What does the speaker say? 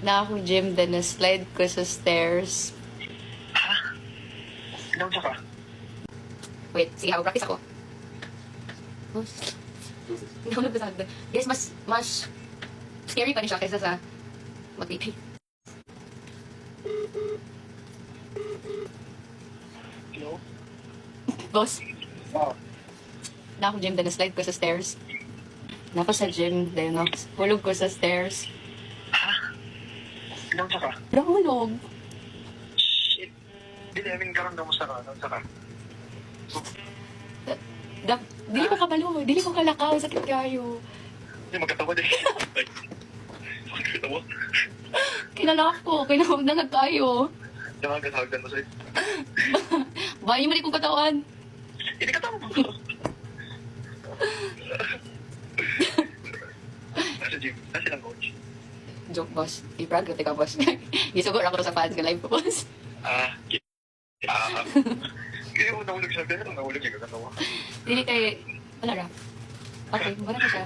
Na ako gym, then na-slide ko sa stairs. Ha? Ilang ka? Wait, sige, practice ako. Nahulog na sa hagdan. Guys, mas scary pa rin siya kaysa sa mag-taping. Hello? Boss, Oo. na ako gym, then na-slide ko sa stairs. Na ako sa gym, then hulog ko sa stairs. Ha? Ilang ka? Nahulog. Shit. Dili ka rin daw mo sa kanan, saka. Dili ko kabalo, dili ko kalakaw, sakit kayo. Hindi, magkatawa din. Ay. Magkatawa. Kinalak ko, kinahog na kayo. Nakagashagdan mo sa'yo. Bahay mo rin kong katawan. Hindi ka tama mo. Nasa gym. Nasa lang coach. Joke, boss. I-proud ko, tika, boss. Gisugod ako sa fans ko live ko, boss. Kasi kung nahulog siya, pero nahulog yung katawa. Dili kay... Wala ra. Okay, wala ko siya.